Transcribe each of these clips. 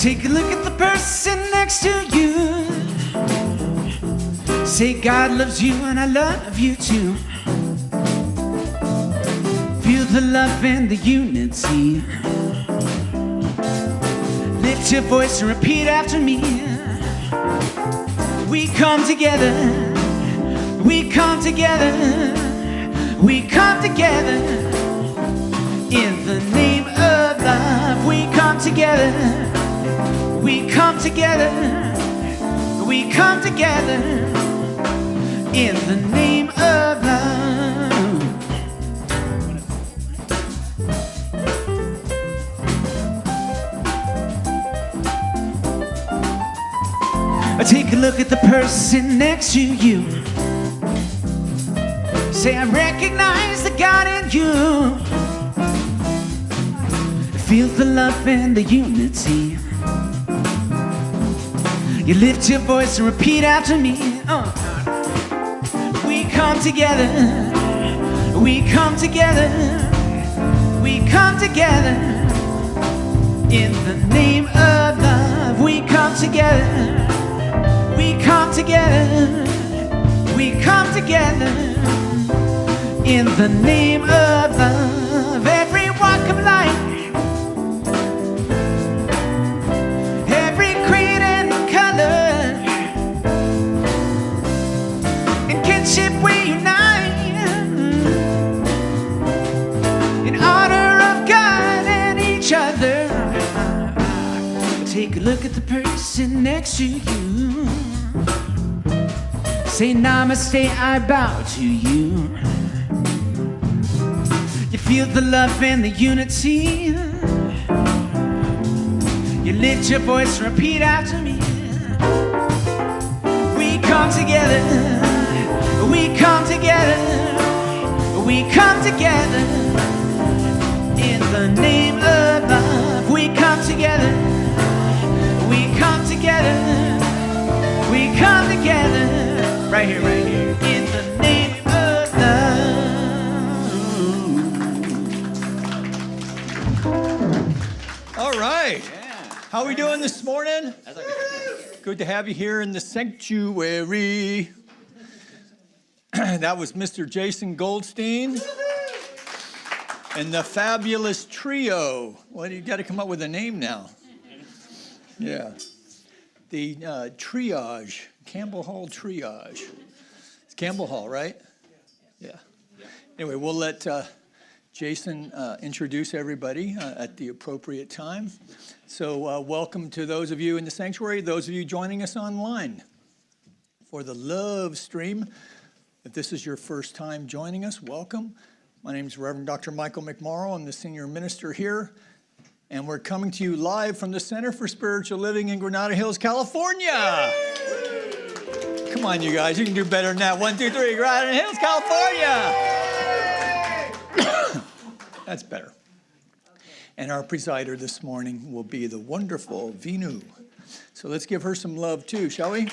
Take a look at the person next to you. Say God loves you and I love you too. Feel the love and the unity. Lift your voice and repeat after me. We come together. We come together. We come together. In the name of love. We come together. We come together. We come together. In the name of love. Take a look at the person next to you. Say, I recognize the God in you. Feel the love and the unity. You lift your voice and repeat after me. We come together. We come together. We come together. In the name of love. We come together. We come together. We come together. In the name of love. Every walk of life. We unite in honor of God and each other. Take a look at the person next to you. Say namaste, I bow to you. You feel the love and the unity. You lift your voice, repeat after me. We come together. We come together, we come together, in the name of love. We come together, we come together, we come together, right here, in the name of love. All right, how are we doing this morning? Good to have you here in the sanctuary. That was Mr. Jason Goldstein and the Fabulous Trio. Well, you got to come up with a name now. Yeah. The Triage, Campbell Hall Triage. It's Campbell Hall, right? Yeah. Anyway, we'll let Jason introduce everybody at the appropriate time. So welcome to those of you in the sanctuary, those of you joining us online for the Love Stream. If this is your first time joining us, welcome. My name is Reverend Dr. Michael McMorrow. I'm the senior minister here, and we're coming to you live from the Center for Spiritual Living in Granada Hills, California. Come on, you guys, you can do better than that. 1, 2, 3, Granada Hills, California. That's better. And our presider this morning will be the wonderful Vinu. So let's give her some love too, shall we?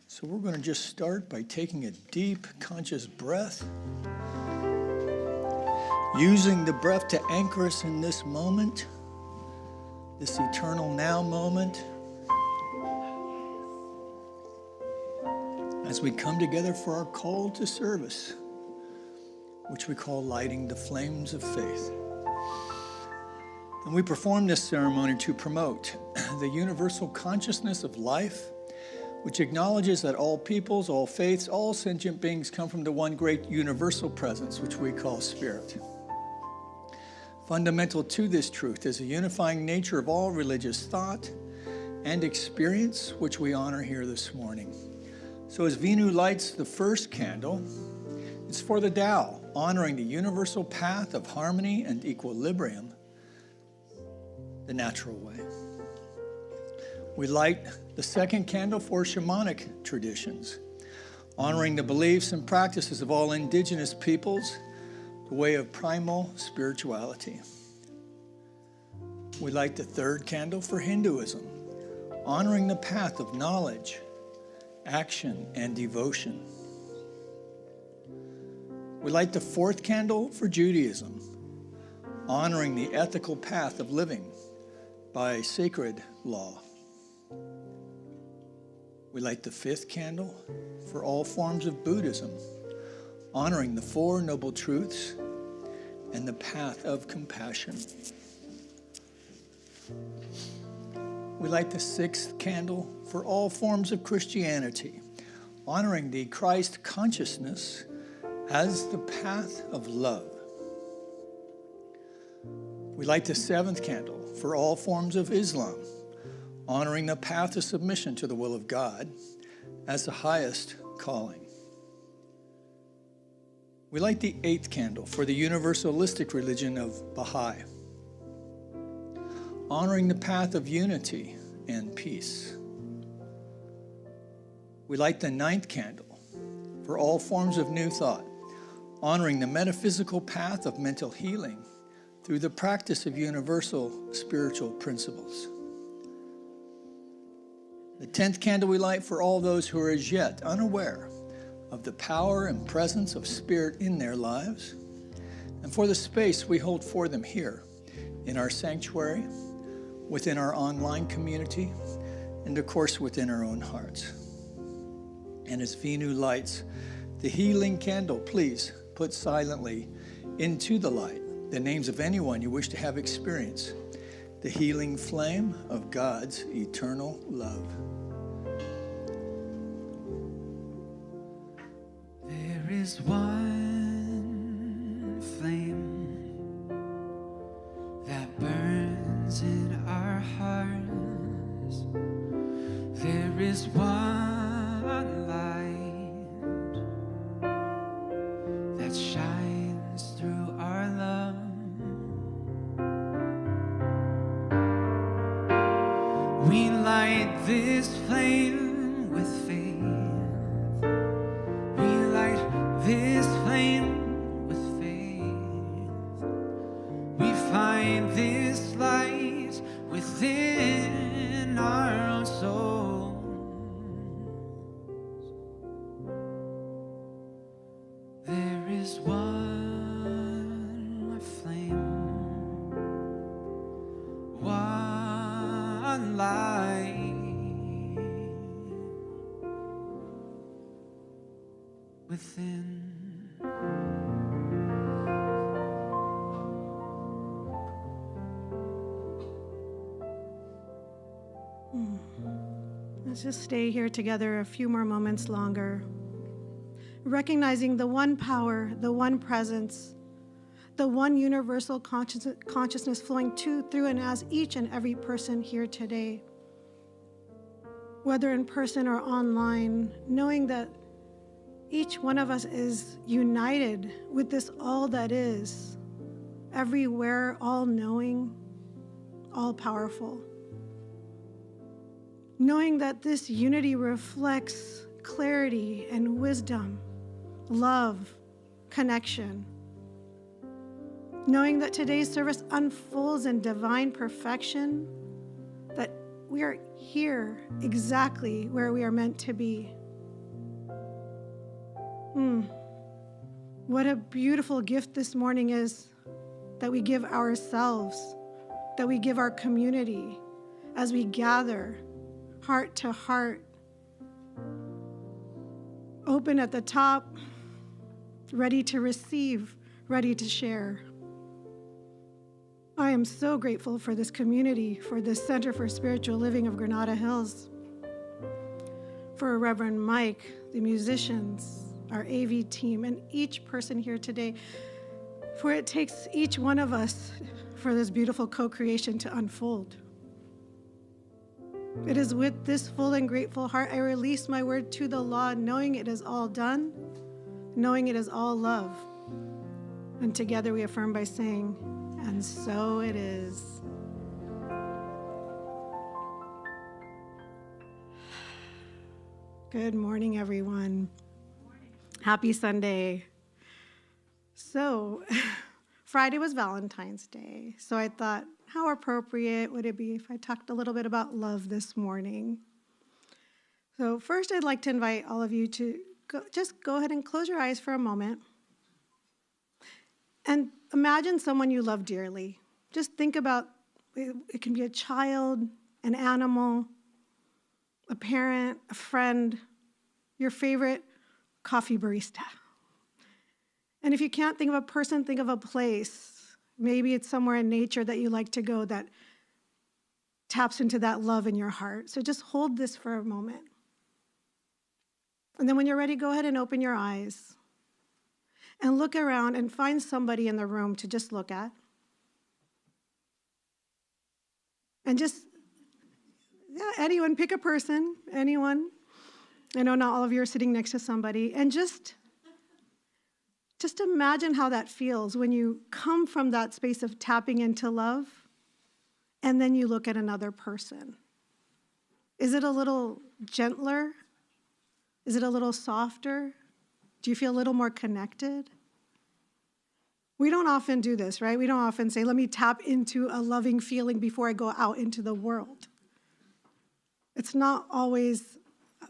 So we're going to just start by taking a deep, conscious breath, using the breath to anchor us in this moment, this eternal now moment, as we come together for our call to service, which we call lighting the flames of faith. And we perform this ceremony to promote the universal consciousness of life, which acknowledges that all peoples, all faiths, all sentient beings come from the one great universal presence, which we call Spirit. Fundamental to this truth is the unifying nature of all religious thought and experience, which we honor here this morning. So as Vinu lights the first candle, it's for the Tao, honoring the universal path of harmony and equilibrium, the natural way. We light the second candle for shamanic traditions, honoring the beliefs and practices of all indigenous peoples, the way of primal spirituality. We light the third candle for Hinduism, honoring the path of knowledge, action, and devotion. We light the fourth candle for Judaism, honoring the ethical path of living by sacred law. We light the 5th candle for all forms of Buddhism, honoring the 4 Noble Truths and the path of compassion. We light the 6th candle for all forms of Christianity, honoring the Christ consciousness as the path of love. We light the 7th candle for all forms of Islam, honoring the path of submission to the will of God as the highest calling. We light the 8th candle for the universalistic religion of Baha'i, honoring the path of unity and peace. We light the 9th candle for all forms of New Thought, honoring the metaphysical path of mental healing through the practice of universal spiritual principles. The 10th candle we light for all those who are as yet unaware of the power and presence of Spirit in their lives, and for the space we hold for them here in our sanctuary, within our online community, and of course within our own hearts. And as Venu lights the healing candle, please put silently into the light the names of anyone you wish to have experience the healing flame of God's eternal love. There is one flame that burns in our hearts. There is one light that shines through our love. We light this flame with faith. We light this flame with faith. We find this light within our own souls. There is one flame, one light within. Let's just stay here together a few more moments longer, recognizing the one power, the one presence, the one universal consciousness flowing to, through, and as each and every person here today, whether in person or online, knowing that each one of us is united with this all that is, everywhere, all-knowing, all-powerful. Knowing that this unity reflects clarity and wisdom, love, connection. Knowing that today's service unfolds in divine perfection, that we are here exactly where we are meant to be. What a beautiful gift this morning is that we give ourselves, that we give our community as we gather heart to heart, open at the top, ready to receive, ready to share. I am so grateful for this community, for this Center for Spiritual Living of Granada Hills, for Reverend Mike, the musicians, our AV team, and each person here today, for it takes each one of us for this beautiful co-creation to unfold. It is with this full and grateful heart I release my word to the law, knowing it is all done, knowing it is all love. And together we affirm by saying, and so it is. Good morning, everyone. Happy Sunday. So, Friday was Valentine's Day, so I thought, how appropriate would it be if I talked a little bit about love this morning? So first, I'd like to invite all of you to just go ahead and close your eyes for a moment. And imagine someone you love dearly. Just think about, it can be a child, an animal, a parent, a friend, your favorite coffee barista. And if you can't think of a person, think of a place. Maybe it's somewhere in nature that you like to go that taps into that love in your heart. So just hold this for a moment. And then when you're ready, go ahead and open your eyes and look around and find somebody in the room to just look at. And just, anyone, pick a person, anyone. I know not all of you are sitting next to somebody. And just imagine how that feels when you come from that space of tapping into love, and then you look at another person. Is it a little gentler? Is it a little softer? Do you feel a little more connected? We don't often do this, right? We don't often say, let me tap into a loving feeling before I go out into the world. It's not always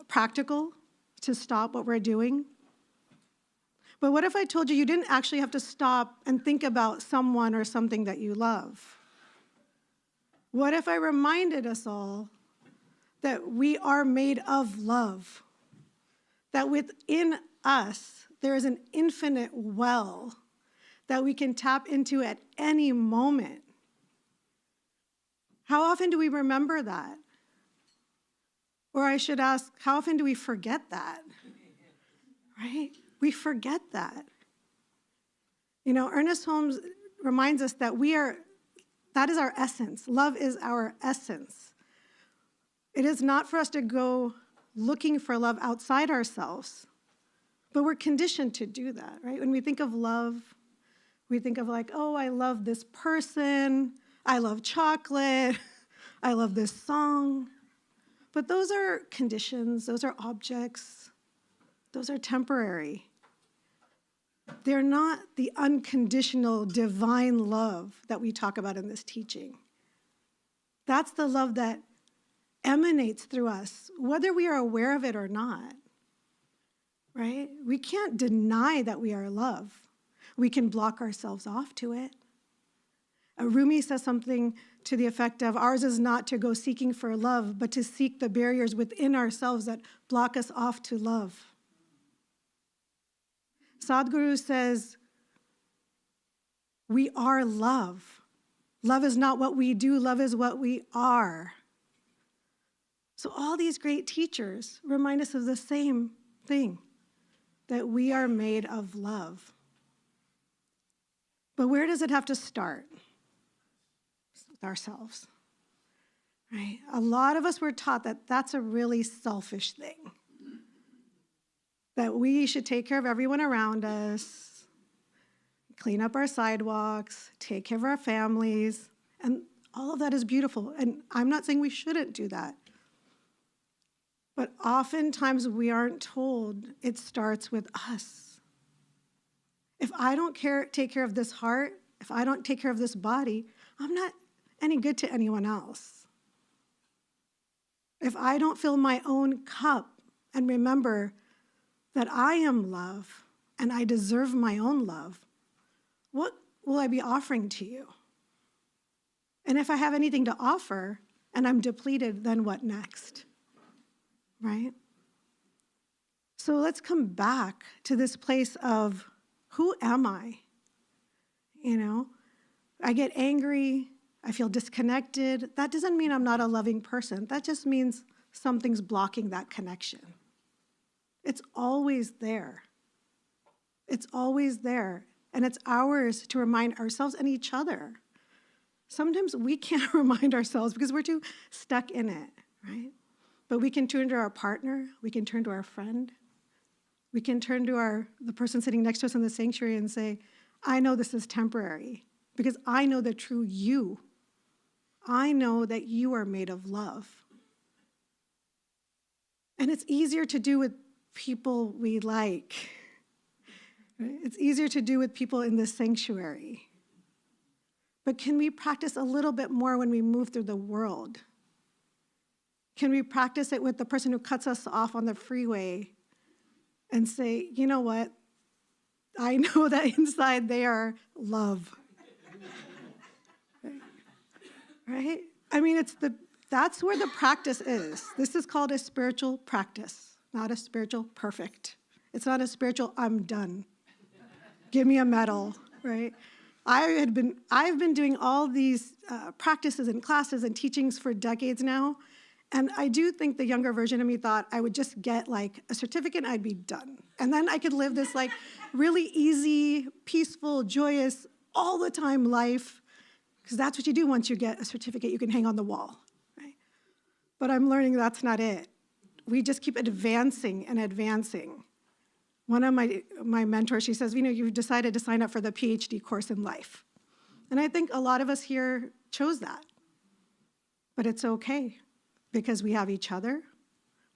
practical to stop what we're doing. But what if I told you you didn't actually have to stop and think about someone or something that you love? What if I reminded us all that we are made of love? That within us, there is an infinite well that we can tap into at any moment. How often do we remember that? Or I should ask, how often do we forget that? Right? We forget that. You know, Ernest Holmes reminds us that that is our essence. Love is our essence. It is not for us to go looking for love outside ourselves, but we're conditioned to do that, right? When we think of love, we think of like, oh, I love this person, I love chocolate, I love this song. But those are conditions, those are objects, those are temporary. They're not the unconditional divine love that we talk about in this teaching. That's the love that emanates through us, whether we are aware of it or not, right? We can't deny that we are love. We can block ourselves off to it. Rumi says something to the effect of, ours is not to go seeking for love, but to seek the barriers within ourselves that block us off to love. Sadhguru says, we are love. Love is not what we do, love is what we are. So all these great teachers remind us of the same thing, that we are made of love. But where does it have to start? With ourselves, right? A lot of us were taught that that's a really selfish thing, that we should take care of everyone around us, clean up our sidewalks, take care of our families, and all of that is beautiful. And I'm not saying we shouldn't do that. But oftentimes we aren't told it starts with us. If I don't take care of this heart, if I don't take care of this body, I'm not any good to anyone else. If I don't fill my own cup and remember that I am love and I deserve my own love, what will I be offering to you? And if I have anything to offer and I'm depleted, then what next? Right? So let's come back to this place of, who am I? You know, I get angry, I feel disconnected. That doesn't mean I'm not a loving person. That just means something's blocking that connection. It's always there. It's always there. And it's ours to remind ourselves and each other. Sometimes we can't remind ourselves because we're too stuck in it, right? But we can turn to our partner, we can turn to our friend, we can turn to the person sitting next to us in the sanctuary and say, I know this is temporary because I know the true you. I know that you are made of love. And it's easier to do with people we like. Right? It's easier to do with people in the sanctuary. But can we practice a little bit more when we move through the world? Can we practice it with the person who cuts us off on the freeway and say, you know what? I know that inside they are love. Right? I mean, that's where the practice is. This is called a spiritual practice, not a spiritual perfect. It's not a spiritual I'm done. Give me a medal, right? I've been doing all these practices and classes and teachings for decades now, and I do think the younger version of me thought I would just get like a certificate and I'd be done. And then I could live this like really easy, peaceful, joyous, all the time life, because that's what you do once you get a certificate you can hang on the wall, right? But I'm learning that's not it. We just keep advancing and advancing. One of my mentors, she says, you've decided to sign up for the PhD course in life. And I think a lot of us here chose that. But it's okay, because we have each other,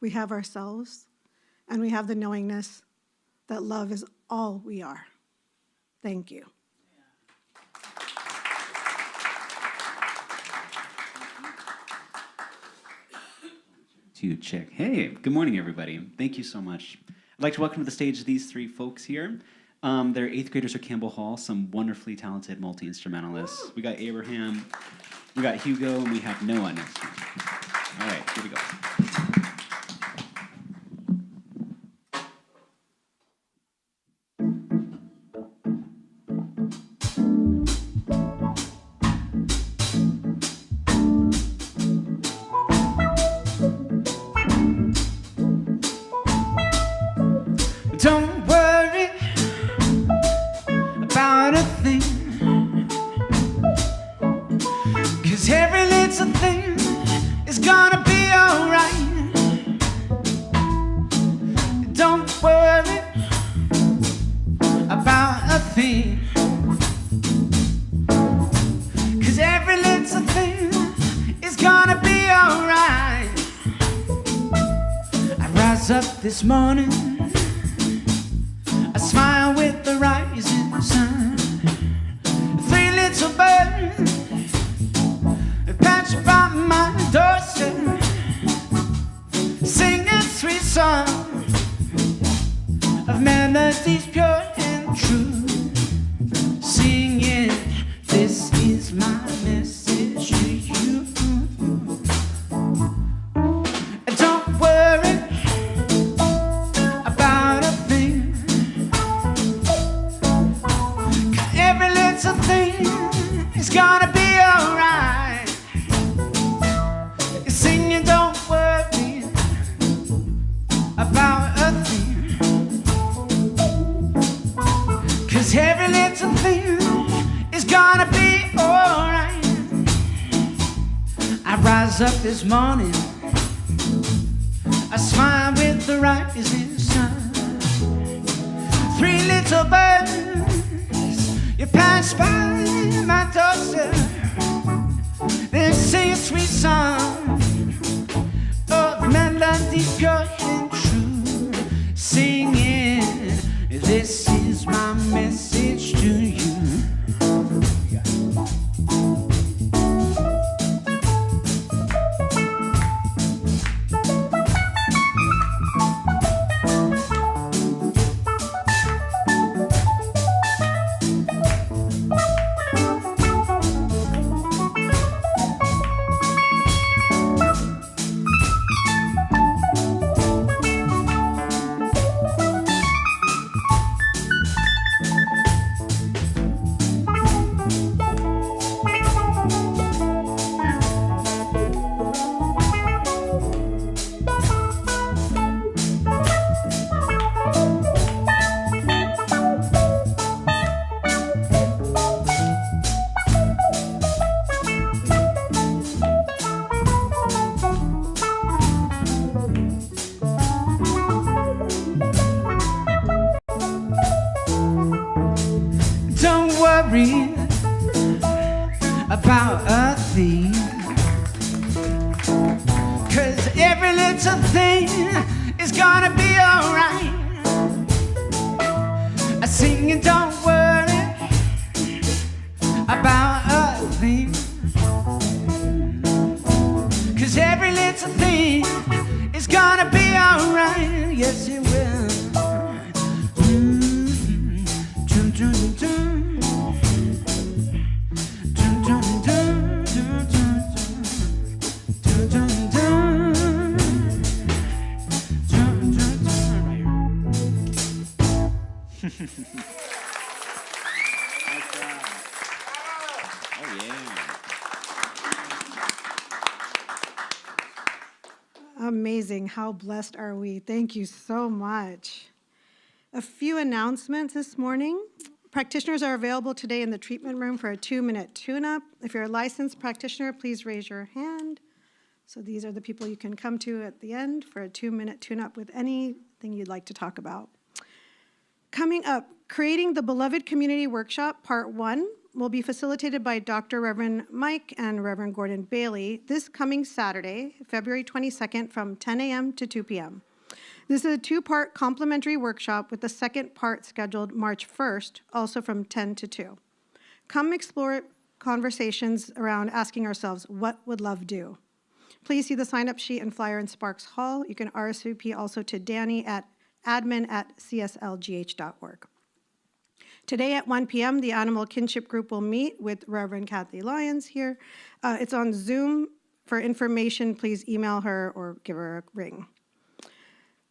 we have ourselves, and we have the knowingness that love is all we are. Thank you. Check. Hey, good morning, everybody. Thank you so much. I'd like to welcome to the stage these three folks here. They're 8th graders at Campbell Hall, some wonderfully talented multi-instrumentalists. We got Abraham, we got Hugo, and we have Noah next week. All right, here we go. Don't worry about a thing, 'cause every little thing is gonna be alright. Don't worry about a thing, 'cause every little thing is gonna be alright. I rise up this morning, I smile with the rising sun. 3 little birds perch by my doorstep, sing a sweet song of melodies pure and true. Singing, this is my message to you. Don't worry about a thing, every little thing is gonna be alright. You're singing, don't worry about a thing, 'cause every little thing is gonna be alright. I rise up this morning, I smile with the rising sun. 3 little birds, you pass by my doorstep, they sing a sweet song of melodies pure and true. Singing, this is my message to you. Don't worry about a thing, 'cause every little thing is gonna be alright. I sing and don't worry about a thing, 'cause every little thing is gonna be alright. Yes, it will. Yeah. Amazing. How blessed are we? Thank you so much. A few announcements this morning. Practitioners are available today in the treatment room for a 2-minute tune-up. If you're a licensed practitioner, please raise your hand. So these are the people you can come to at the end for a 2-minute tune-up with anything you'd like to talk about. Coming up, Creating the Beloved Community Workshop, Part 1, will be facilitated by Dr. Reverend Mike and Reverend Gordon Bailey this coming Saturday, February 22nd from 10 a.m. to 2 p.m. This is a 2-part complimentary workshop with the second part scheduled March 1st, also from 10 to 2. Come explore conversations around asking ourselves, what would love do? Please see the sign-up sheet and flyer in Sparks Hall. You can RSVP also to Danny at admin@cslgh.org. Today at 1 p.m., the Animal Kinship Group will meet with Reverend Kathy Lyons here. It's on Zoom. For information, please email her or give her a ring.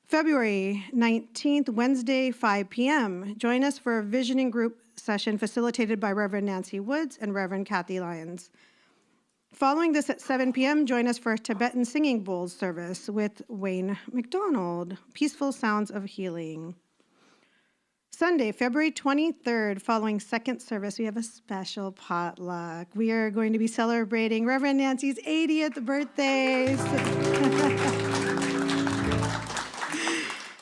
February 19th, Wednesday, 5 p.m. Join us for a visioning group session facilitated by Reverend Nancy Woods and Reverend Kathy Lyons. Following this at 7 p.m., join us for a Tibetan singing bowls service with Wayne McDonald, Peaceful Sounds of Healing. Sunday, February 23rd, following second service, we have a special potluck. We are going to be celebrating Reverend Nancy's 80th birthday.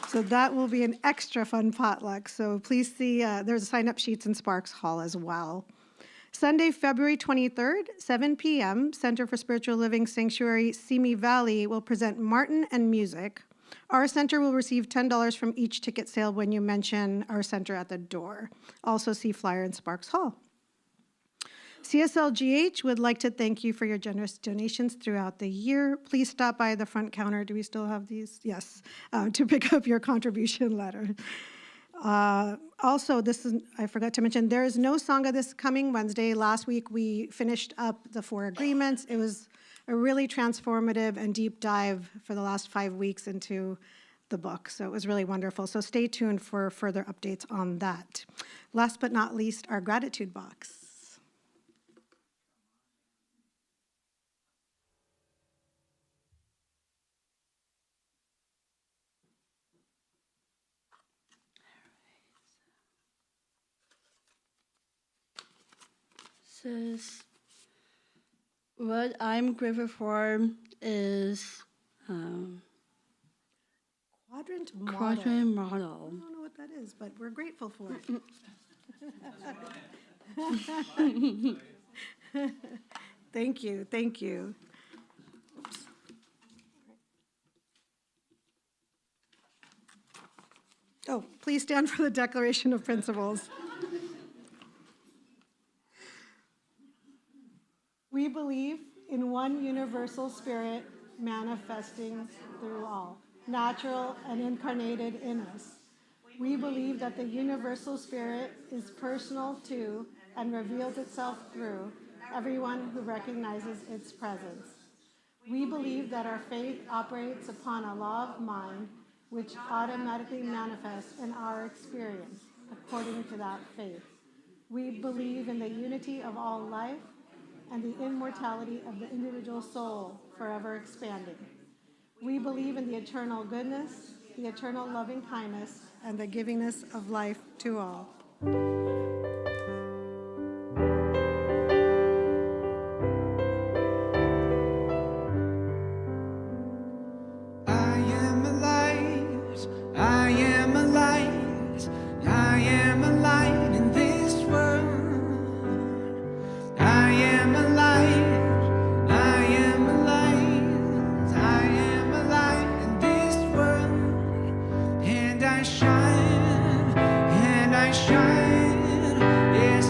So that will be an extra fun potluck. So please see, there's sign-up sheets in Sparks Hall as well. Sunday, February 23rd, 7 p.m., Center for Spiritual Living Sanctuary, Simi Valley will present Martin and music. Our center will receive $10 from each ticket sale when you mention our center at the door. Also see flyer in Sparks Hall. CSLGH would like to thank you for your generous donations throughout the year. Please stop by the front counter. Do we still have these? Yes, to pick up your contribution letter. Also, I forgot to mention, there is no Sangha this coming Wednesday. Last week, we finished up the 4 agreements. It was a really transformative and deep dive for the last 5 weeks into the book. So it was really wonderful. So stay tuned for further updates on that. Last but not least, our gratitude box. Says, what I'm grateful for is Quadrant model. quadrant I model. don't know what that is, but we're grateful for it. Thank you, thank you. Oops. Oh, please stand for the Declaration of Principles. We believe in one universal spirit manifesting through all, natural and incarnated in us. We believe that the universal spirit is personal to and reveals itself through everyone who recognizes its presence. We believe that our faith operates upon a law of mind which automatically manifests in our experience according to that faith. We believe in the unity of all life and the immortality of the individual soul forever expanding. We believe in the eternal goodness, the eternal loving kindness, and the givingness of life to all. I am a light, I am a light, I am a light in this world. I am a light, I am a light, I am a light in this world. And I shine, yes,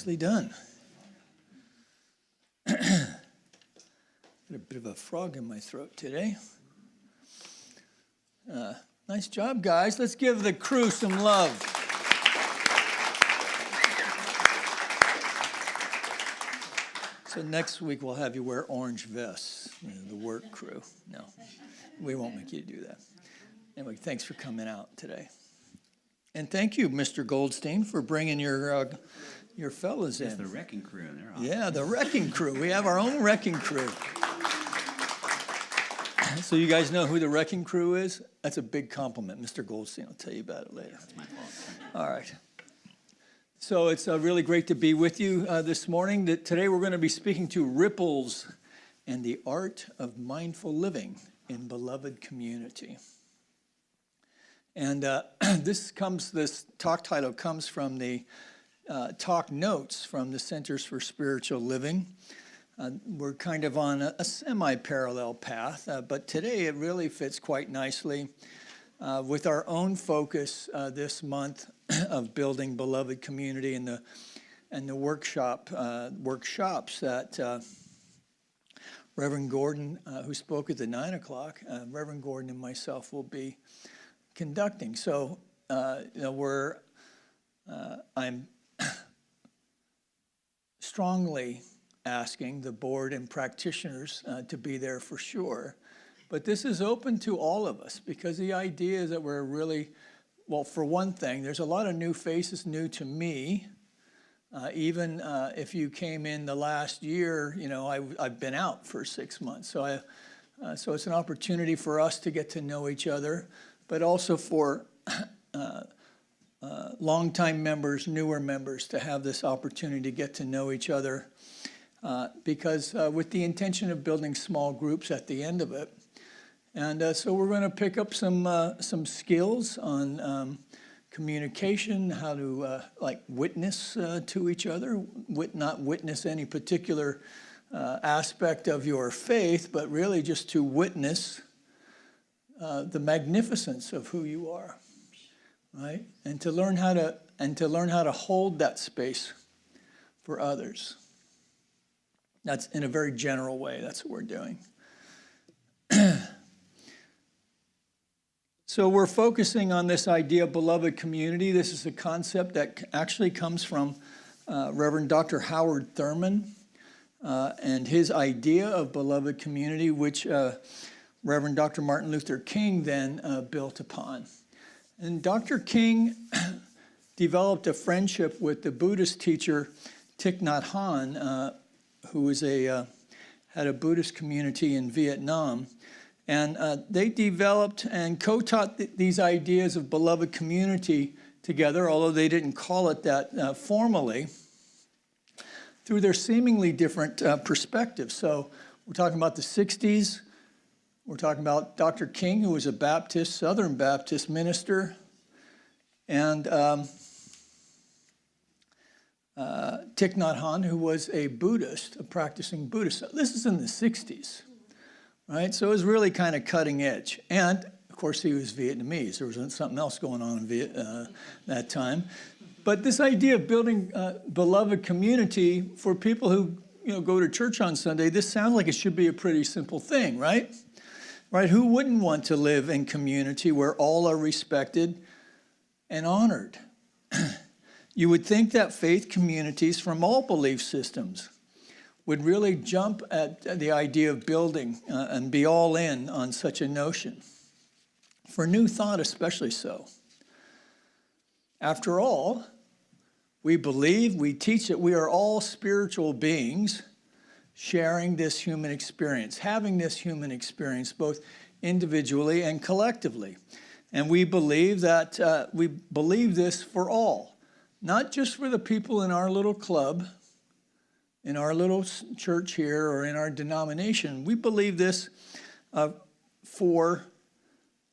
Nicely done. Got a bit of a frog in my throat today. Nice job, guys. Let's give the crew some love. So next week we'll have you wear orange vests, the work crew. No, we won't make you do that. Anyway, thanks for coming out today. And thank you, Mr. Goldstein, for bringing your fellas in. It's the wrecking crew. They're awesome. Yeah, the wrecking crew. We have our own wrecking crew. So you guys know who the wrecking crew is? That's a big compliment. Mr. Goldstein will tell you about it later. That's my fault. All right. So it's really great to be with you this morning. Today we're going to be speaking to ripples and the art of mindful living in beloved community. And this talk title comes from the talk notes from the Centers for Spiritual Living. We're kind of on a semi-parallel path, but today it really fits quite nicely with our own focus this month of building beloved community and the workshops that Reverend Gordon, who spoke at the 9 o'clock, Reverend Gordon and myself will be conducting. So I'm strongly asking the board and practitioners to be there for sure. But this is open to all of us because the idea is that we're really, well, for one thing, there's a lot of new faces new to me. Even if you came in the last year, I've been out for 6 months. So it's an opportunity for us to get to know each other, but also for longtime members, newer members to have this opportunity to get to know each other. Because with the intention of building small groups at the end of it. And so we're going to pick up some skills on communication, how to witness to each other, not witness any particular aspect of your faith, but really just to witness the magnificence of who you are, right? And to learn how to hold that space for others. That's in a very general way. That's what we're doing. So we're focusing on this idea of beloved community. This is a concept that actually comes from Reverend Dr. Howard Thurman and his idea of beloved community, which Reverend Dr. Martin Luther King then built upon. And Dr. King developed a friendship with the Buddhist teacher Thich Nhat Hanh, who had a Buddhist community in Vietnam. And they developed and co-taught these ideas of beloved community together, although they didn't call it that formally, through their seemingly different perspectives. So we're talking about the 60s. We're talking about Dr. King, who was a Baptist, Southern Baptist minister, and Thich Nhat Hanh, who was a Buddhist, a practicing Buddhist. This is in the 60s, right? So it was really kind of cutting edge. And, of course, he was Vietnamese. There was something else going on in that time. But this idea of building beloved community for people who go to church on Sunday, this sounds like it should be a pretty simple thing, right? Right? Who wouldn't want to live in community where all are respected and honored? You would think that faith communities from all belief systems would really jump at the idea of building and be all in on such a notion. For new thought, especially so. After all, we believe, we teach that we are all spiritual beings sharing this human experience, having this human experience both individually and collectively. And we believe that we believe this for all. Not just for the people in our little club, in our little church here, or in our denomination. We believe this for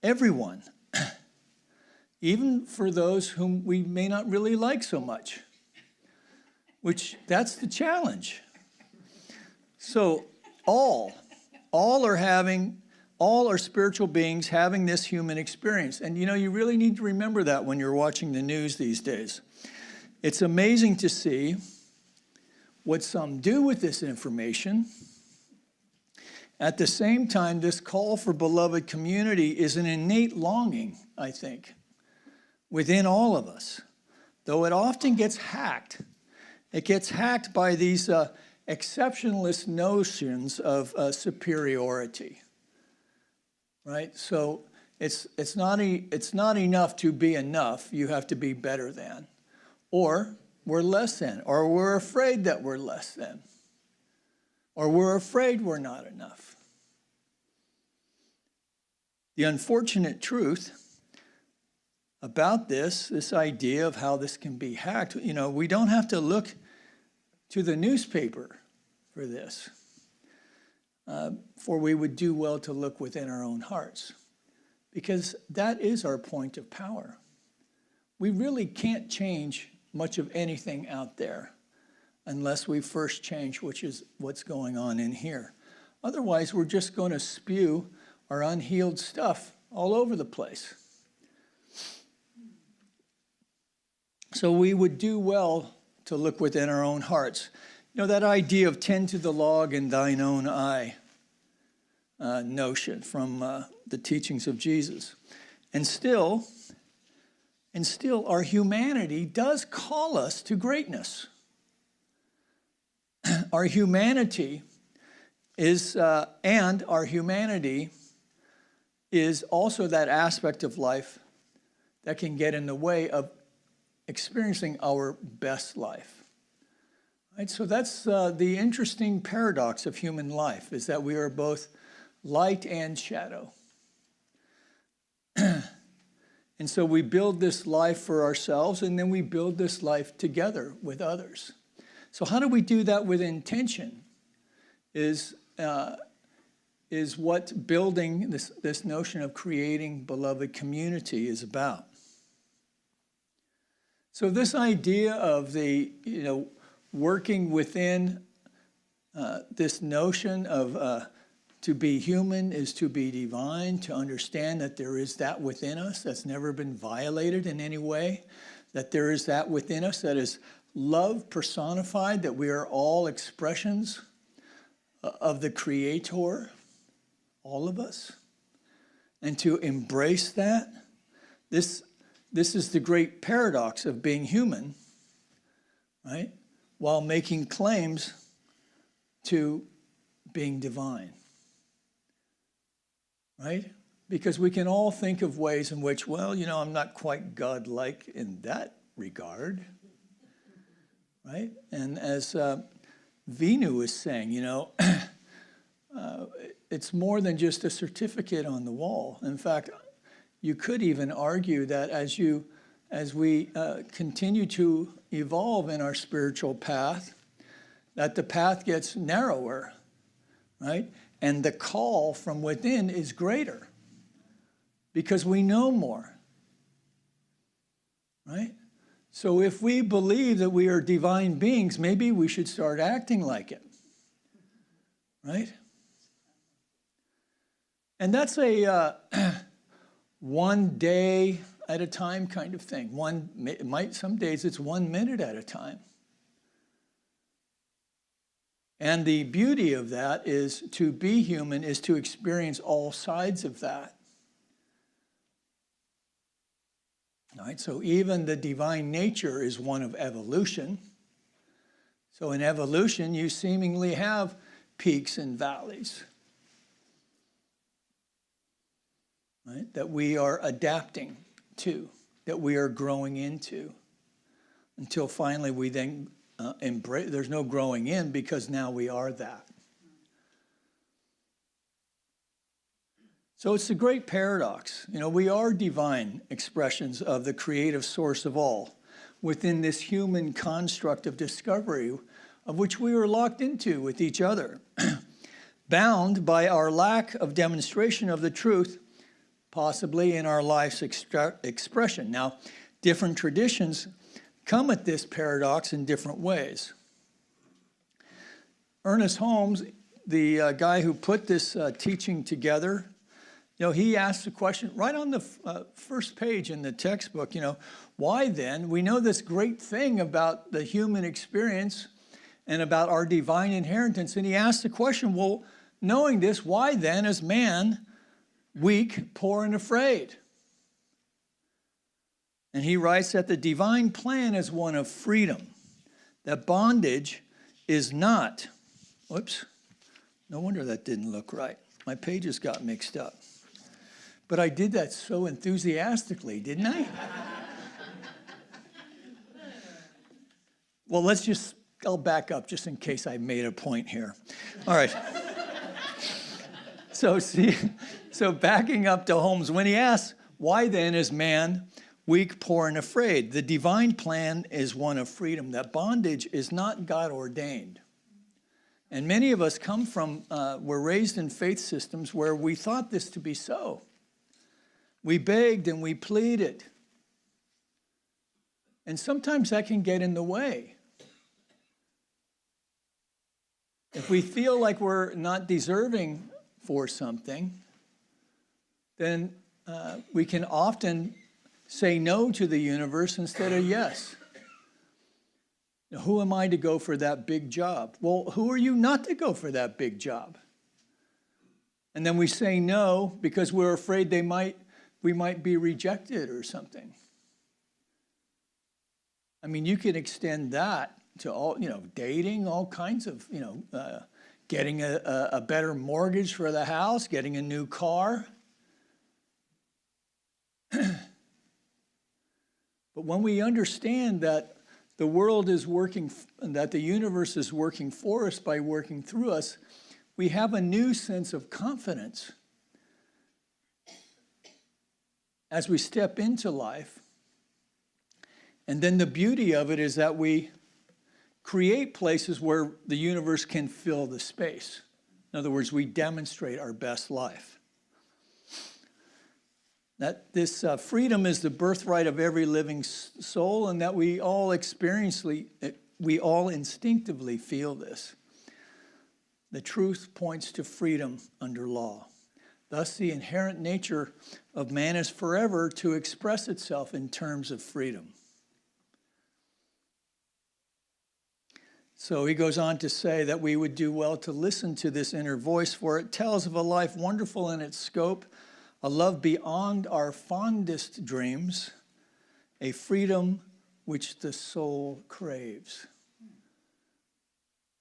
everyone, even for those whom we may not really like so much, which that's the challenge. So all are spiritual beings having this human experience. And you really need to remember that when you're watching the news these days. It's amazing to see what some do with this information. At the same time, this call for beloved community is an innate longing, I think, within all of us, though it often gets hacked. It gets hacked by these exceptionalist notions of superiority, right? So it's not enough to be enough. You have to be better than, or we're less than, or we're afraid that we're less than, or we're afraid we're not enough. The unfortunate truth about this idea of how this can be hacked, we don't have to look to the newspaper for this, for we would do well to look within our own hearts, because that is our point of power. We really can't change much of anything out there unless we first change, which is what's going on in here. Otherwise, we're just going to spew our unhealed stuff all over the place. So we would do well to look within our own hearts. That idea of tend to the log in thine own eye notion from the teachings of Jesus. And still, our humanity does call us to greatness. Our humanity is also that aspect of life that can get in the way of experiencing our best life. Right? So that's the interesting paradox of human life, is that we are both light and shadow. And so we build this life for ourselves, and then we build this life together with others. So how do we do that with intention is what building this notion of creating beloved community is about. So this idea of the, working within this notion of to be human is to be divine, to understand that there is that within us that's never been violated in any way, that there is that within us that is love personified, that we are all expressions of the Creator, all of us, and to embrace that. This is the great paradox of being human, right? While making claims to being divine, right? Because we can all think of ways in which, I'm not quite God-like in that regard, right? And as Vinu was saying, it's more than just a certificate on the wall. In fact, you could even argue that as we continue to evolve in our spiritual path, that the path gets narrower, right? And the call from within is greater because we know more, right? So if we believe that we are divine beings, maybe we should start acting like it, right? And that's a one day at a time kind of thing. Some days it's 1 minute at a time. And the beauty of that is to be human is to experience all sides of that. All right, so even the divine nature is one of evolution. So in evolution, you seemingly have peaks and valleys, right? That we are adapting to, that we are growing into, until finally we then embrace. There's no growing in because now we are that. So it's a great paradox. We are divine expressions of the creative source of all within this human construct of discovery of which we are locked into with each other, bound by our lack of demonstration of the truth, possibly in our life's expression. Now, different traditions come at this paradox in different ways. Ernest Holmes, the guy who put this teaching together, he asked the question right on the first page in the textbook, why then? We know this great thing about the human experience, and about our divine inheritance. And he asks the question, well, knowing this, why then is man weak, poor, and afraid? And he writes that the divine plan is one of freedom, that bondage is not. Whoops, no wonder that didn't look right. My pages got mixed up. But I did that so enthusiastically, didn't I? Well, I'll back up just in case I made a point here. All right. So backing up to Holmes, when he asks, why then is man weak, poor, and afraid? The divine plan is one of freedom, that bondage is not God ordained. And many of us were raised in faith systems where we thought this to be so. We begged and we pleaded. And sometimes that can get in the way. If we feel like we're not deserving for something, then we can often say no to the universe instead of yes. Now, who am I to go for that big job? Well, who are you not to go for that big job? And then we say no because we're afraid we might be rejected or something. I mean, you can extend that to all, dating, all kinds of, getting a better mortgage for the house, getting a new car. But when we understand that the world is working, that the universe is working for us by working through us, we have a new sense of confidence as we step into life. And then the beauty of it is that we create places where the universe can fill the space. In other words, we demonstrate our best life. That this freedom is the birthright of every living soul, and that we all instinctively feel this. The truth points to freedom under law. Thus, the inherent nature of man is forever to express itself in terms of freedom. So he goes on to say that we would do well to listen to this inner voice, for it tells of a life wonderful in its scope, a love beyond our fondest dreams, a freedom which the soul craves.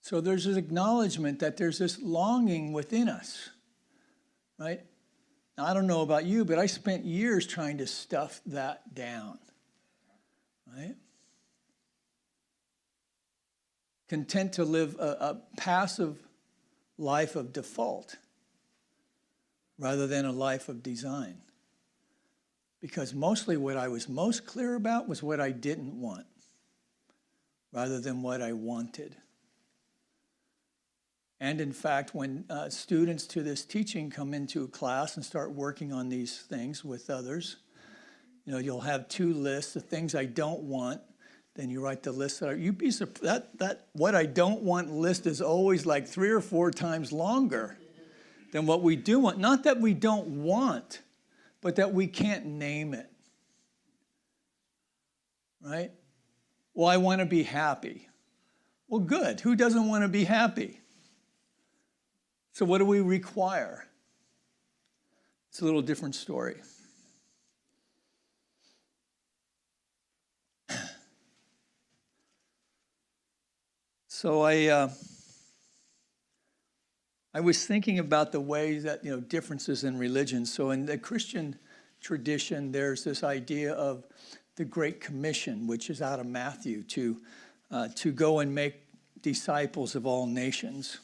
So there's an acknowledgement that there's this longing within us, right? Now, I don't know about you, but I spent years trying to stuff that down, right? Content to live a passive life of default rather than a life of design. Because mostly what I was most clear about was what I didn't want rather than what I wanted. And in fact, when students to this teaching come into a class and start working on these things with others, you'll have two lists, the things I don't want. Then you write the list. You'd be surprised that what I don't want list is always like 3 or 4 times longer than what we do want. Not that we don't want, but that we can't name it. Right? Well, I want to be happy. Well, good. Who doesn't want to be happy? So what do we require? It's a little different story. So I was thinking about the ways that, differences in religion. So in the Christian tradition, there's this idea of the Great Commission, which is out of Matthew, to go and make disciples of all nations,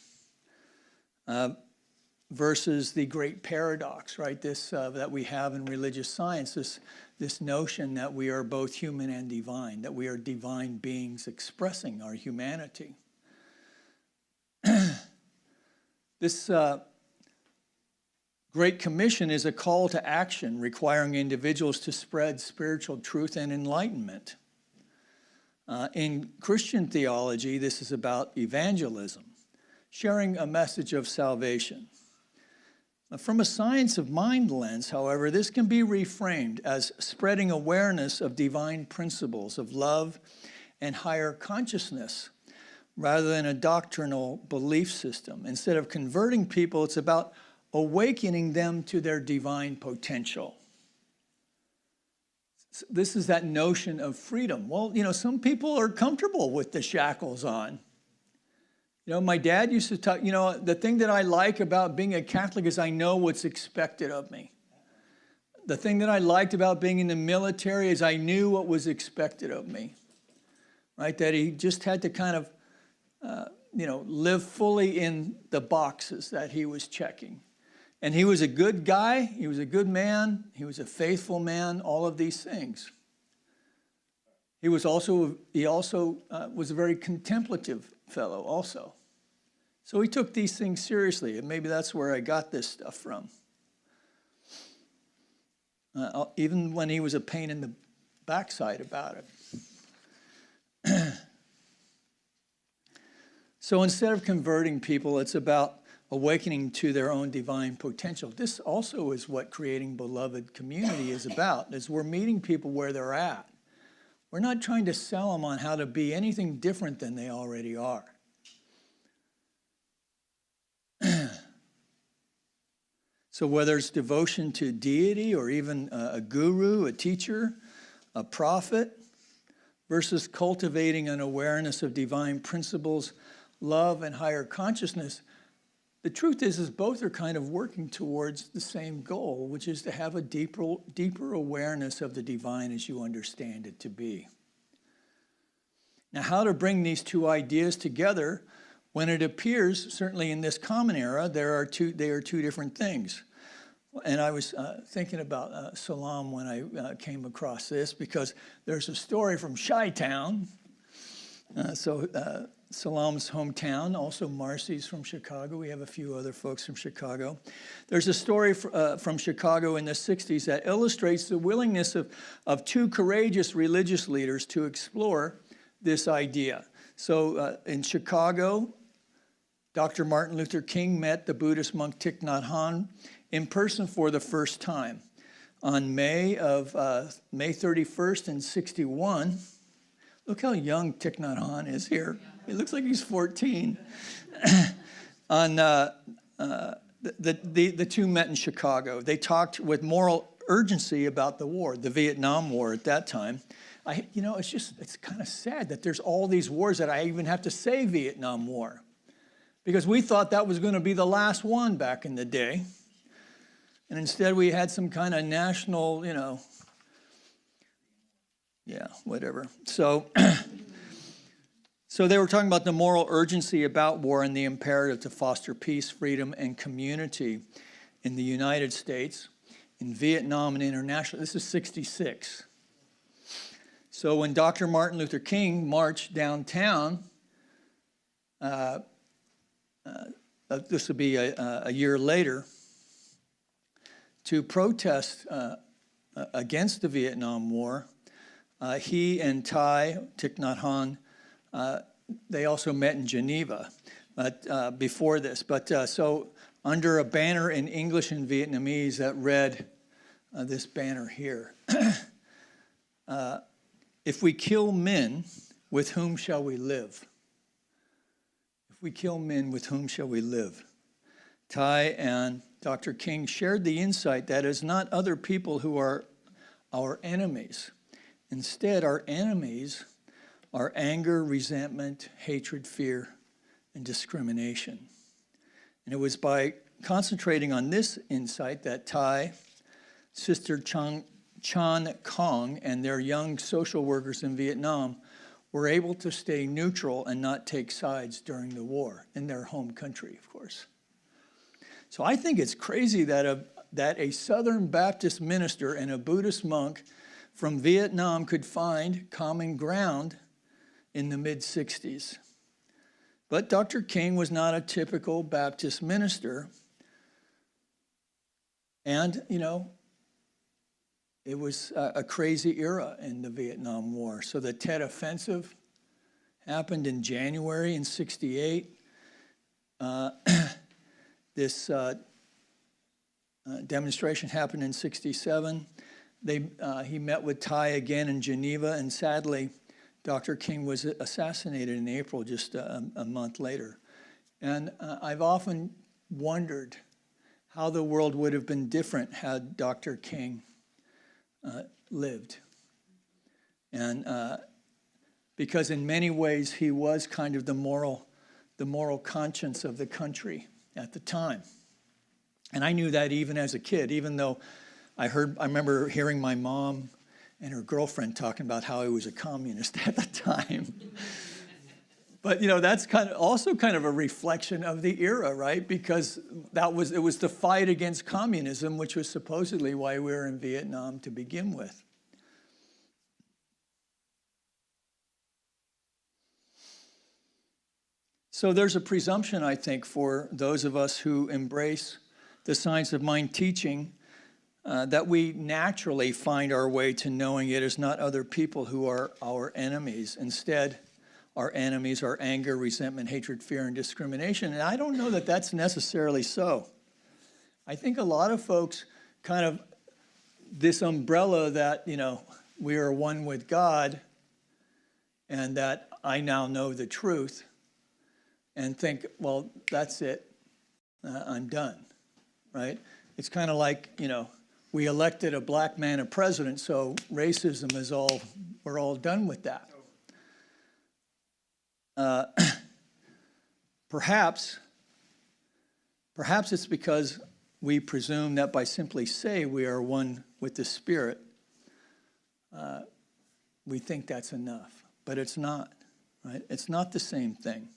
versus the great paradox, right? This that we have in religious science, this notion that we are both human and divine, that we are divine beings expressing our humanity. This Great Commission is a call to action requiring individuals to spread spiritual truth and enlightenment. In Christian theology, this is about evangelism, sharing a message of salvation. From a science of mind lens, however, this can be reframed as spreading awareness of divine principles of love and higher consciousness rather than a doctrinal belief system. Instead of converting people, it's about awakening them to their divine potential. This is that notion of freedom. Well, some people are comfortable with the shackles on. My dad used to talk, the thing that I like about being a Catholic is I know what's expected of me. The thing that I liked about being in the military is I knew what was expected of me, right? That he just had to kind of, live fully in the boxes that he was checking. And he was a good guy. He was a good man. He was a faithful man, all of these things. He also was a very contemplative fellow also. So he took these things seriously, and maybe that's where I got this stuff from. Even when he was a pain in the backside about it. So instead of converting people, it's about awakening to their own divine potential. This also is what creating beloved community is about, is we're meeting people where they're at. We're not trying to sell them on how to be anything different than they already are. So whether it's devotion to deity or even a guru, a teacher, a prophet, versus cultivating an awareness of divine principles, love, and higher consciousness, the truth is both are kind of working towards the same goal, which is to have a deeper awareness of the divine as you understand it to be. Now, how to bring these two ideas together when it appears, certainly in this common era, they are two different things. And I was thinking about Salam when I came across this, because there's a story from Chi-Town. Salam's hometown, also Marcy's from Chicago. We have a few other folks from Chicago. There's a story from Chicago in the 60s that illustrates the willingness of two courageous religious leaders to explore this idea. So in Chicago, Dr. Martin Luther King met the Buddhist monk Thich Nhat Hanh in person for the first time on May 31st in 61. Look how young Thich Nhat Hanh is here. He looks like he's 14. The two met in Chicago. They talked with moral urgency about the war, the Vietnam War at that time. It's kind of sad that there's all these wars that I even have to say Vietnam War, because we thought that was going to be the last one back in the day. And instead we had some kind of national, whatever. So they were talking about the moral urgency about war and the imperative to foster peace, freedom, and community in the United States, in Vietnam, and internationally. This is 66. So when Dr. Martin Luther King marched downtown, this would be a year later, to protest against the Vietnam War, he and Thich Nhat Hanh, they also met in Geneva before this. So under a banner in English and Vietnamese that read this banner here, if we kill men, with whom shall we live? If we kill men, with whom shall we live? Thich and Dr. King shared the insight that it's not other people who are our enemies. Instead, our enemies are anger, resentment, hatred, fear, and discrimination. And it was by concentrating on this insight that Thich, Sister Chan Kong, and their young social workers in Vietnam were able to stay neutral and not take sides during the war, in their home country, of course. So I think it's crazy that a Southern Baptist minister and a Buddhist monk from Vietnam could find common ground in the mid-60s. But Dr. King was not a typical Baptist minister. And, it was a crazy era in the Vietnam War. So the Tet Offensive happened in January in 68. This demonstration happened in 67. He met with Thich again in Geneva, and sadly, Dr. King was assassinated in April, just a month later. And I've often wondered how the world would have been different had Dr. King lived. And because in many ways he was kind of the moral conscience of the country at the time. And I knew that even as a kid, even though I remember hearing my mom and her girlfriend talking about how he was a communist at the time. But that's also kind of a reflection of the era, right? Because it was the fight against communism, which was supposedly why we were in Vietnam to begin with. So there's a presumption, I think, for those of us who embrace the science of mind teaching that we naturally find our way to knowing it is not other people who are our enemies. Instead, our enemies are anger, resentment, hatred, fear, and discrimination. And I don't know that that's necessarily so. I think a lot of folks kind of, this umbrella that, we are one with God and that I now know the truth, and think, well, that's it, I'm done, right? It's kind of like, we elected a black man a president, so racism is we're all done with that. Perhaps it's because we presume that by simply say we are one with the Spirit, we think that's enough, but it's not, right? It's not the same thing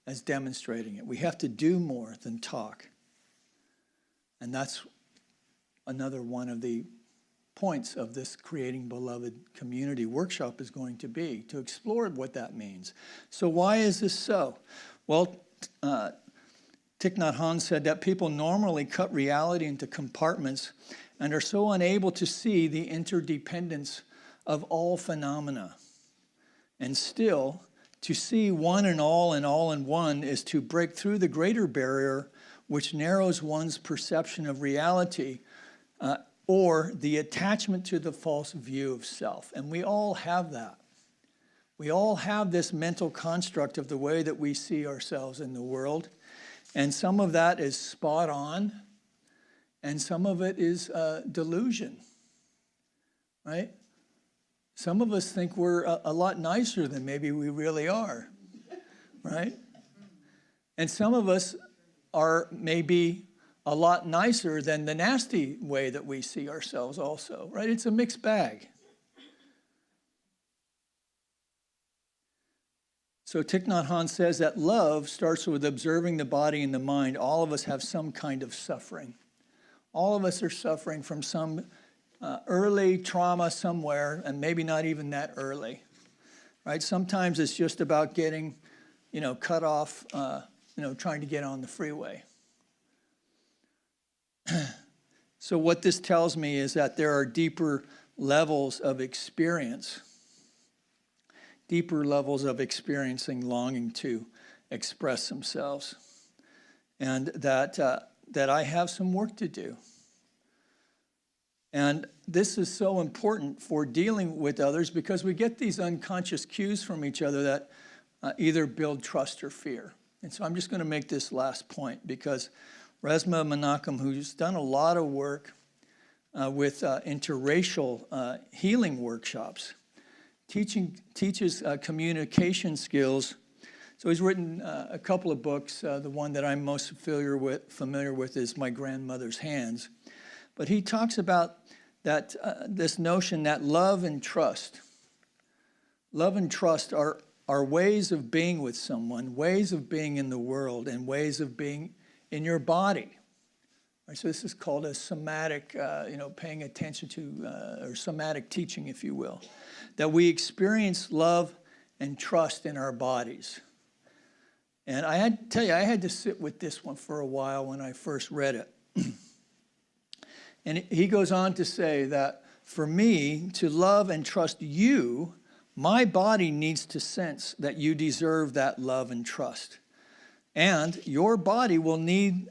as demonstrating it. We have to do more than talk. And that's another one of the points of this Creating Beloved Community workshop is going to be, to explore what that means. So why is this so? Well, Thich Nhat Hanh said that people normally cut reality into compartments and are so unable to see the interdependence of all phenomena. And still, to see one and all in one is to break through the greater barrier which narrows one's perception of reality or the attachment to the false view of self. And we all have that. We all have this mental construct of the way that we see ourselves in the world. And some of that is spot on, and some of it is delusion, right? Some of us think we're a lot nicer than maybe we really are, right? And some of us are maybe a lot nicer than the nasty way that we see ourselves also, right? It's a mixed bag. So Thich Nhat Hanh says that love starts with observing the body and the mind. All of us have some kind of suffering. All of us are suffering from some early trauma somewhere, and maybe not even that early, right? Sometimes it's just about getting, cut off, trying to get on the freeway. So what this tells me is that there are deeper levels of experience, deeper levels of experiencing longing to express themselves, and that I have some work to do. And this is so important for dealing with others because we get these unconscious cues from each other that either build trust or fear. And so I'm just going to make this last point because Resmaa Menakem, who's done a lot of work with interracial healing workshops, teaches communication skills. So he's written a couple of books. The one that I'm most familiar with is My Grandmother's Hands. But he talks about that this notion that love and trust are ways of being with someone, ways of being in the world, and ways of being in your body. Right, so this is called a somatic, paying attention to, or somatic teaching, if you will, that we experience love and trust in our bodies. And I had to tell you, I had to sit with this one for a while when I first read it. And he goes on to say that for me to love and trust you, my body needs to sense that you deserve that love and trust. And your body will need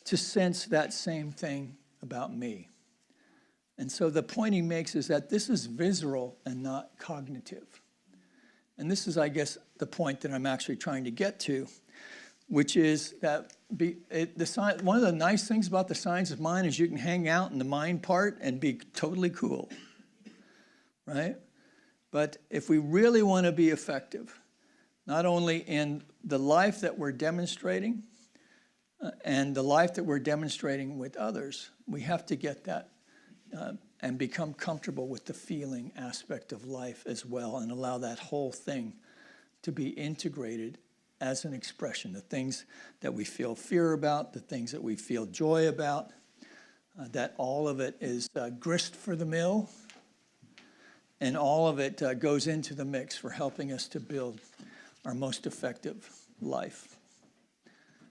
to sense that same thing about me. And so the point he makes is that this is visceral and not cognitive. And this is, I guess, the point that I'm actually trying to get to, which is that one of the nice things about the science of mind is you can hang out in the mind part and be totally cool, right? But if we really want to be effective, not only in the life that we're demonstrating and the life that we're demonstrating with others, we have to get that and become comfortable with the feeling aspect of life as well, and allow that whole thing to be integrated as an expression. The things that we feel fear about, the things that we feel joy about, that all of it is grist for the mill, and all of it goes into the mix for helping us to build our most effective life.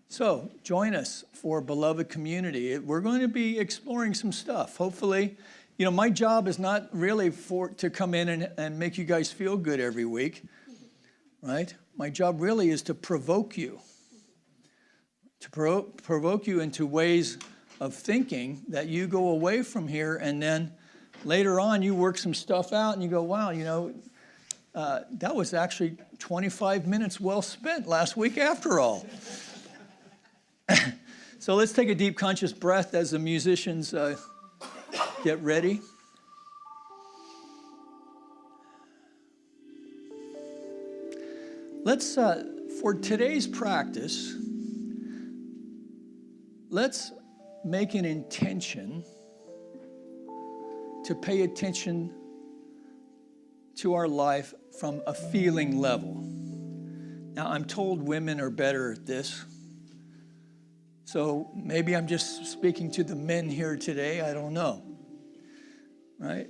So join us for Beloved Community. We're going to be exploring some stuff. Hopefully, my job is not really to come in and make you guys feel good every week, right? My job really is to provoke you, provoke you into ways of thinking that you go away from here, and then later on you work some stuff out and you go, wow, that was actually 25 minutes well spent last week after all. So let's take a deep conscious breath as the musicians get ready. Let's, for today's practice, let's make an intention to pay attention to our life from a feeling level. Now, I'm told women are better at this. So maybe I'm just speaking to the men here today, I don't know, right?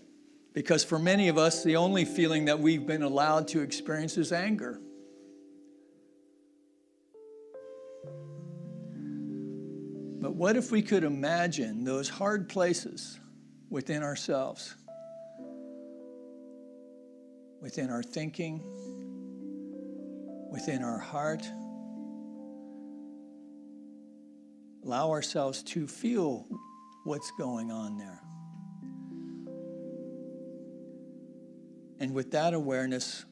Because for many of us, the only feeling that we've been allowed to experience is anger. But what if we could imagine those hard places within ourselves, within our thinking, within our heart? Allow ourselves to feel what's going on there. And with that awareness,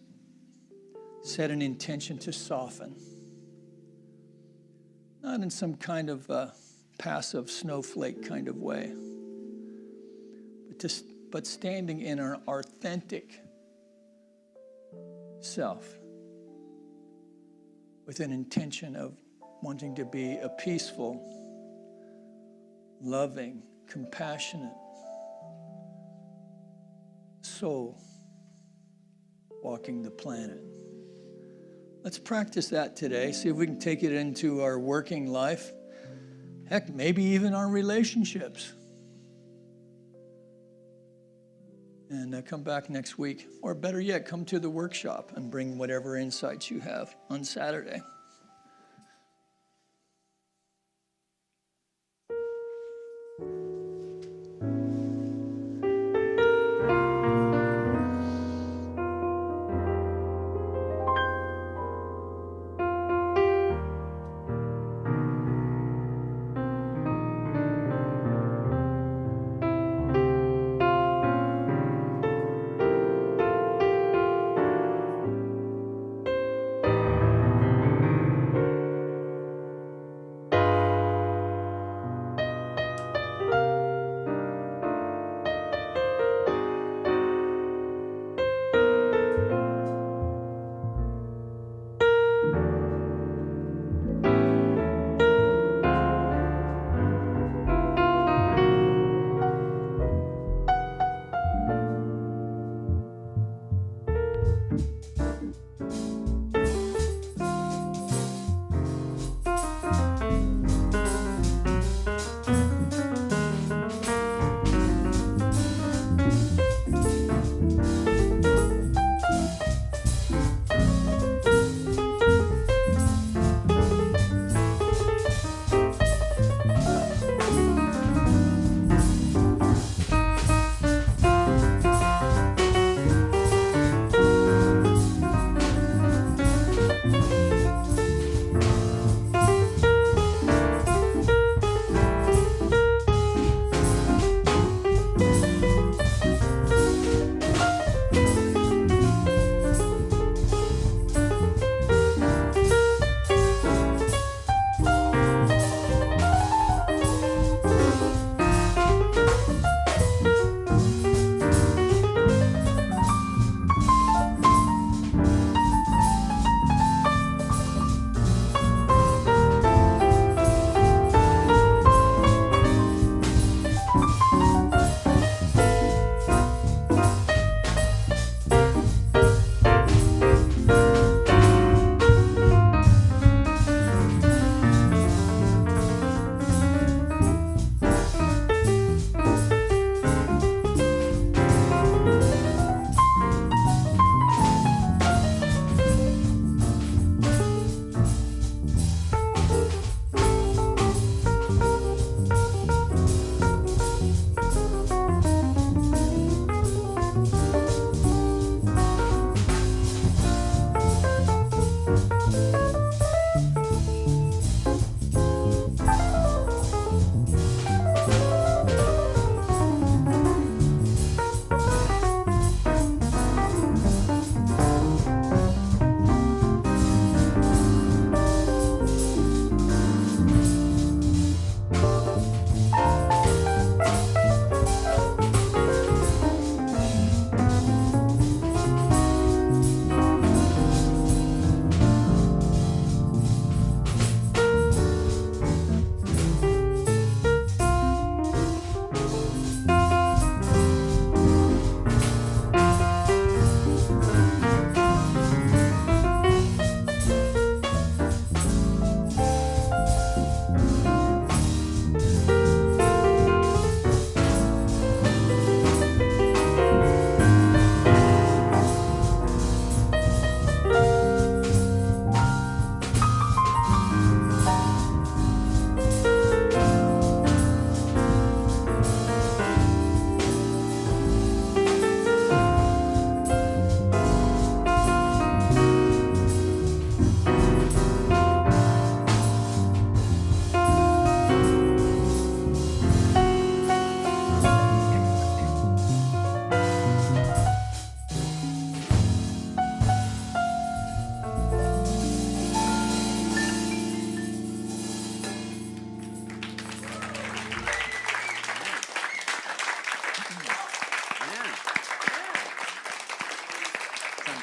set an intention to soften. Not in some kind of passive snowflake kind of way, but standing in our authentic self with an intention of wanting to be a peaceful, loving, compassionate soul walking the planet. Let's practice that today. See if we can take it into our working life. Heck, maybe even our relationships. And come back next week. Or better yet, come to the workshop and bring whatever insights you have on Saturday.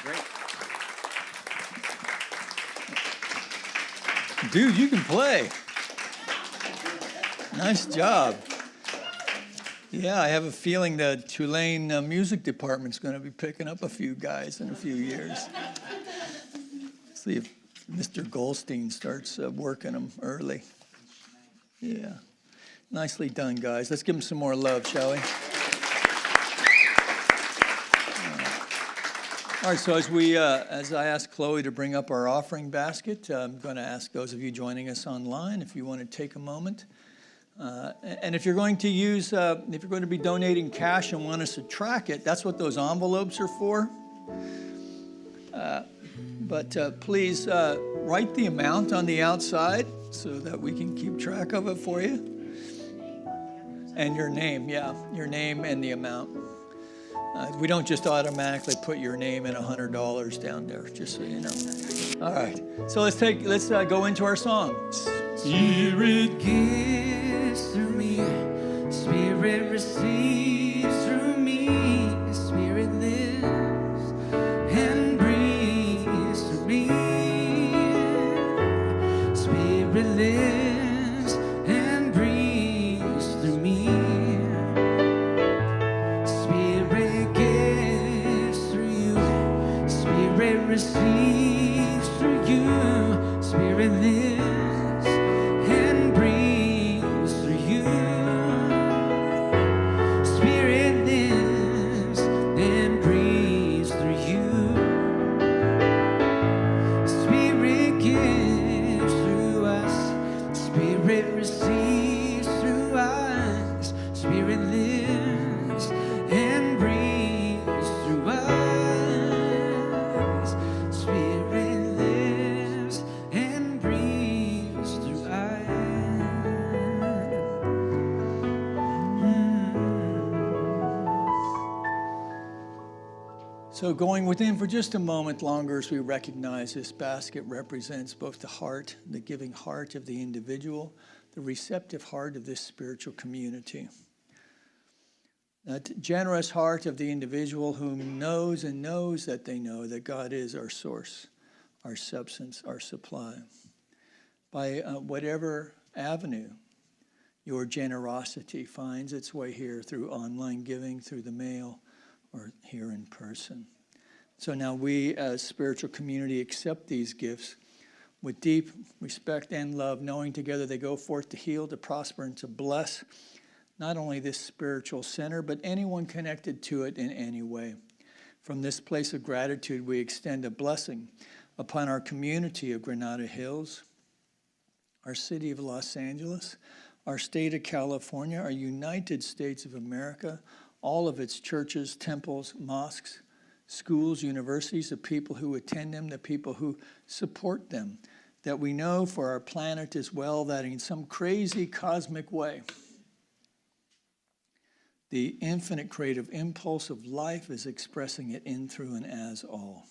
Great. Dude, you can play. Nice job. Yeah, I have a feeling the Tulane music department's going to be picking up a few guys in a few years. See if Mr. Goldstein starts working them early. Yeah. Nicely done, guys. Let's give them some more love, shall we? All right, so as I asked Chloe to bring up our offering basket, I'm going to ask those of you joining us online if you want to take a moment. And if you're going to if you're going to be donating cash and want us to track it, that's what those envelopes are for. But please write the amount on the outside so that we can keep track of it for you. And your name, your name and the amount. We don't just automatically put your name and $100 down there, just so you know. All right, so let's go into our song. Spirit gives through me, Spirit receives through me, Spirit lives and breathes through me. Spirit lives and breathes through me. Spirit gives through you, Spirit receives through you, Spirit lives and breathes through you. Spirit lives and breathes through you. Spirit gives through us, Spirit receives through us, Spirit lives and breathes through us. Spirit lives and breathes through us. So going within for just a moment longer as we recognize this basket represents both the heart, the giving heart of the individual, the receptive heart of this spiritual community. That generous heart of the individual who knows and knows that they know that God is our source, our substance, our supply. By whatever avenue your generosity finds its way here, through online giving, through the mail, or here in person. So now we as spiritual community accept these gifts with deep respect and love, knowing together they go forth to heal, to prosper, and to bless not only this spiritual center, but anyone connected to it in any way. From this place of gratitude, we extend a blessing upon our community of Granada Hills, our city of Los Angeles, our state of California, our United States of America, all of its churches, temples, mosques, schools, universities, the people who attend them, the people who support them, that we know for our planet as well that in some crazy cosmic way, the infinite creative impulse of life is expressing it in, through, and as all.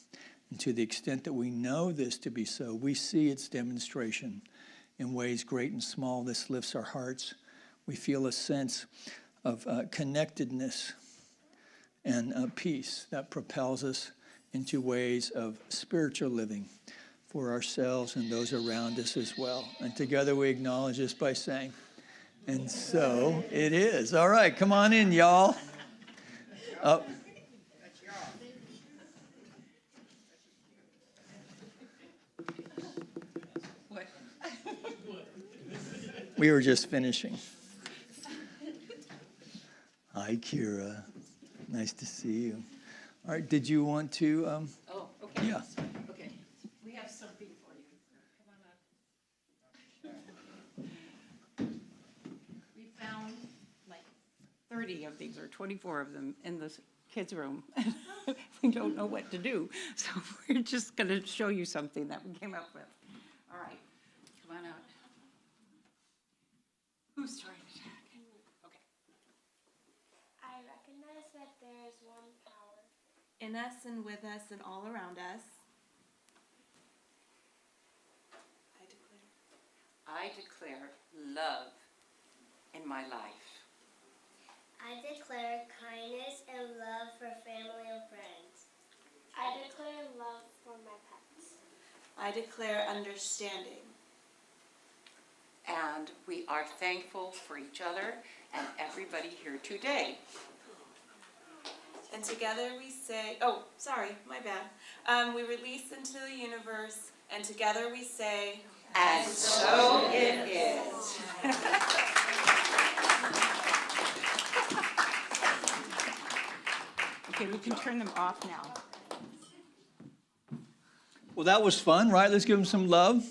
And to the extent that we know this to be so, we see its demonstration in ways great and small. This lifts our hearts. We feel a sense of connectedness and peace that propels us into ways of spiritual living for ourselves and those around us as well. And together we acknowledge this by saying, and so it is. All right, come on in, y'all. We were just finishing. Hi, Kira. Nice to see you. All right, did you want to? Oh, okay. Yeah. Okay. We have something for you. Come on up. We found like 30 of these, or 24 of them, in the kids' room. We don't know what to do, so we're just going to show you something that we came up with. All right. Come on out. Who's trying to talk? Okay. I recognize that there is one power in us and with us and all around us. I declare love in my life. I declare kindness and love for family and friends. I declare I declare understanding. And we are thankful for each other and everybody here today. And together we say, oh, sorry, my bad. We release into the universe, and together we say, And so it is. Okay, we can turn them off now. Well, that was fun, right? Let's give them some love.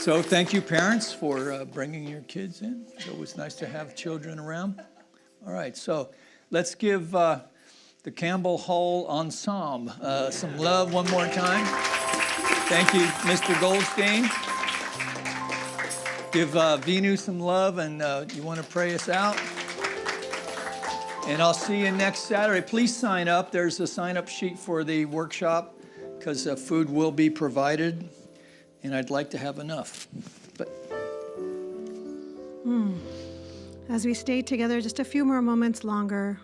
So thank you, parents, for bringing your kids in. It's always nice to have children around. All right, so let's give the Campbell Hall Ensemble some love one more time. Thank you, Mr. Goldstein. Give Vinu some love, and you want to pray us out? And I'll see you next Saturday. Please sign up. There's a sign-up sheet for the workshop because food will be provided, and I'd like to have enough. But As we stay together just a few more moments longer,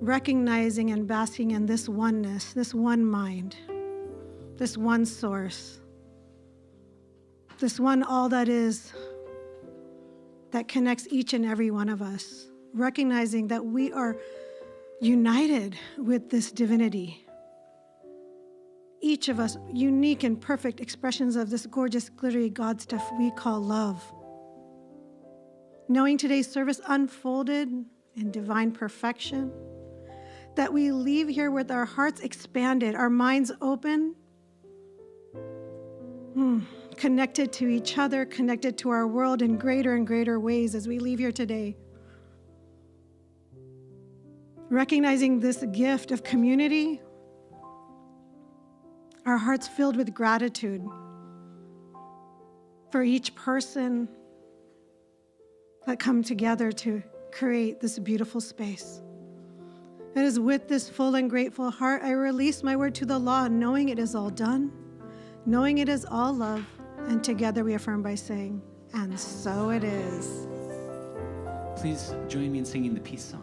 recognizing and basking in this oneness, this one mind, this one source, this one all that is, that connects each and every one of us, recognizing that we are united with this divinity. Each of us unique and perfect expressions of this gorgeous, glittery God stuff we call love. Knowing today's service unfolded in divine perfection, that we leave here with our hearts expanded, our minds open, connected to each other, connected to our world in greater and greater ways as we leave here today. Recognizing this gift of community, our hearts filled with gratitude for each person that come together to create this beautiful space. It is with this full and grateful heart I release my word to the law, knowing it is all done, knowing it is all love, and together we affirm by saying, and so it is. Please join me in singing the peace song.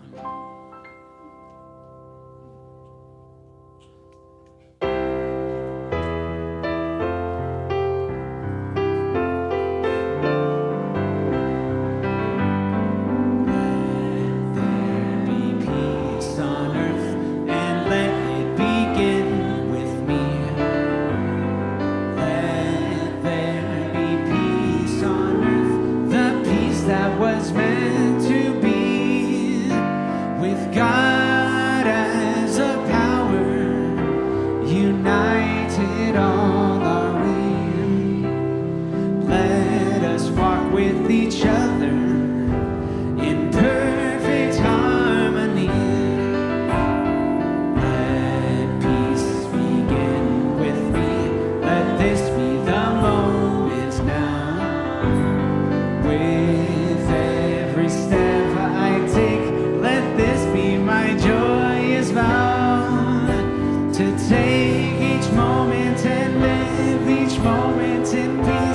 To take each moment and live each moment in peace.